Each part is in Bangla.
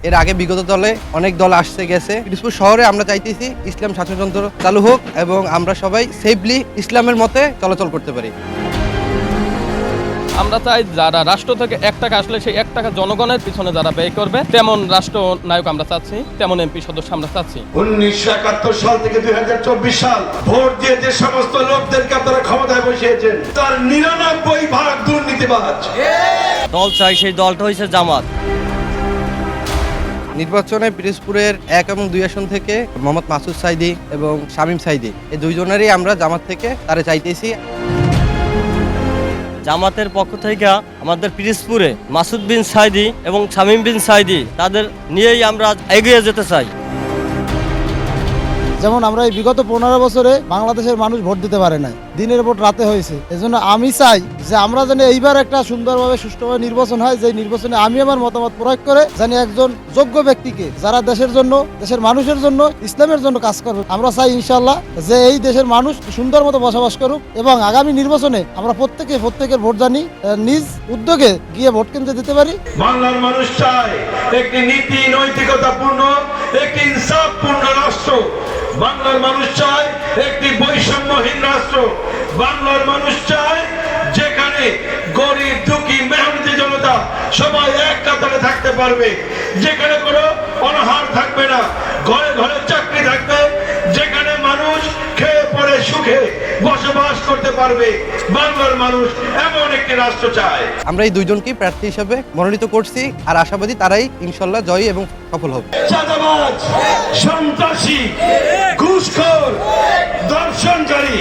এর আগে বিগত দলে অনেক দল আসছে গেছে। পিরোজপুর শহরে আমরা চাইতেছি ইসলাম শাসনতন্ত্র চালু হোক এবং আমরা সবাই সেফলি ইসলামের মতে চলাচল করতে পারি। আমরা চাই যারা রাষ্ট্র থেকে 1 টাকা আসলে সেই 1 টাকা জনগণের পিছনে যারা ব্যয় করবে তেমন রাষ্ট্র নায়ক আমরা চাচ্ছি, তেমন এমপি সদস্য আমরা চাচ্ছি। 1971 সাল থেকে 2024 সাল ভোট দিয়ে যে সমস্ত লোকদেরকে আপনারা ক্ষমতায় বসিয়েছেন তার 99% দুর্নীতিবাজ। দল চাই, সেই দলটা হয়েছে জামাত। নির্বাচনে পিরোজপুরের 1 এবং 2 আসন থেকে মোহাম্মদ মাসুদ সাইদি এবং শামীম সাইদি এই দুইজনেরই আমরা জামাত থেকে তারে চাইতেছি। জামাতের পক্ষ থেকে আমাদের পিরোজপুরে মাসুদ বিন সাইদি এবং শামীম বিন সাইদি তাদের নিয়েই আমরা এগিয়ে যেতে চাই। যেমন আমরা এই বিগত 15 বছরে বাংলাদেশের মানুষ ভোট দিতে পারে নাই, দিনের ভোট রাতে হয়েছে। এজন্য আমি চাই যে আমরা যেন এইবার একটা সুন্দরভাবে সুষ্ঠুভাবে নির্বাচন হয়, যে নির্বাচনে আমি আমার মতামত প্রয়োগ করে জানি একজন যোগ্য ব্যক্তিকে যারা দেশের জন্য, দেশের মানুষের জন্য, ইসলামের জন্য কাজ করবে। আমরা চাই ইনশাল্লাহ যে এই দেশের মানুষ সুন্দর মতো বসবাস করুক এবং আগামী নির্বাচনে আমরা প্রত্যেকের ভোট জানি নিজ উদ্যোগে গিয়ে ভোট কেন্দ্রে দিতে পারি। বাংলার মানুষ চায় একটি নীতি নৈতিকতাপূর্ণ, একটি ইনসাফপূর্ণ রাষ্ট্র। বাংলার মানুষ চায় একটি বৈষম্যহীন রাষ্ট্র। বাংলার মানুষ চায় যেখানে গরিব দুঃখী মেহনতি জনতা সবাই এক কাতারে থাকতে পারবে, যেখানে কোনো অনাহার থাকবে না, ঘরে ঘরে চাকরি থাকবে, যেখানে মানুষ খেয়ে পরে সুখে বসবাস করতে পারবে। বাংলার মানুষ এমন একটি রাষ্ট্র চায়। আমরা এই দুইজনকেই প্রার্থী হিসেবে মনোনীত করছি আর আশাবাদী তারাই ইনশাল্লাহ জয়ী এবং সফল হবে। চাঁদাবাজ, সন্ত্রাসী, ঘুষখোর, দর্শনকারী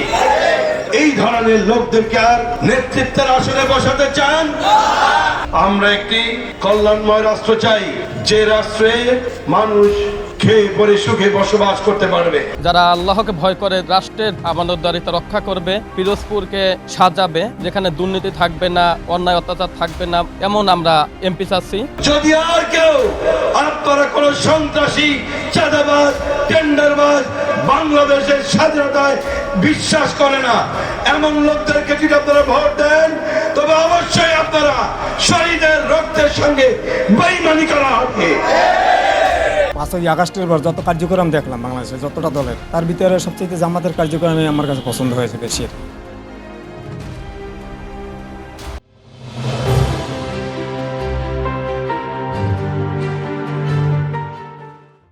এই ধরনের লোকদেরকে আর নেতৃত্বের আসনে বসাতে চান? আমরা একটি কল্যাণময় রাষ্ট্র চাই, যে রাষ্ট্রে মানুষ খেয়ে পরে সুখে বসবাস করতে পারবে। যারা আল্লাহকে ভয় করে রাষ্ট্রের আমানতদারিতা রক্ষা করবে, পিরোজপুরকে সাজাবে, যেখানে দুর্নীতি থাকবে না, অন্যায় অত্যাচার থাকবে না, এমন আমরা এমপি চাচ্ছি। যদি আর কেউ আপনারা কোন সন্ত্রাসী, চাঁদাবাজ, টেন্ডারবাজ, বাংলাদেশের স্বাধীনতায় বিশ্বাস করে না এমন লোকদেরকে যদি আপনারা ভোট দেন, তবে অবশ্যই আপনারা শহীদের রক্তের সঙ্গে বেইমানি করা হবে। 5ই আগস্টের পর যত কার্যক্রম দেখলাম বাংলাদেশে যতটা দলের, তার ভিতরে সবচেয়ে জামাতের কার্যক্রমই আমার কাছে পছন্দ হয়েছে বেশি।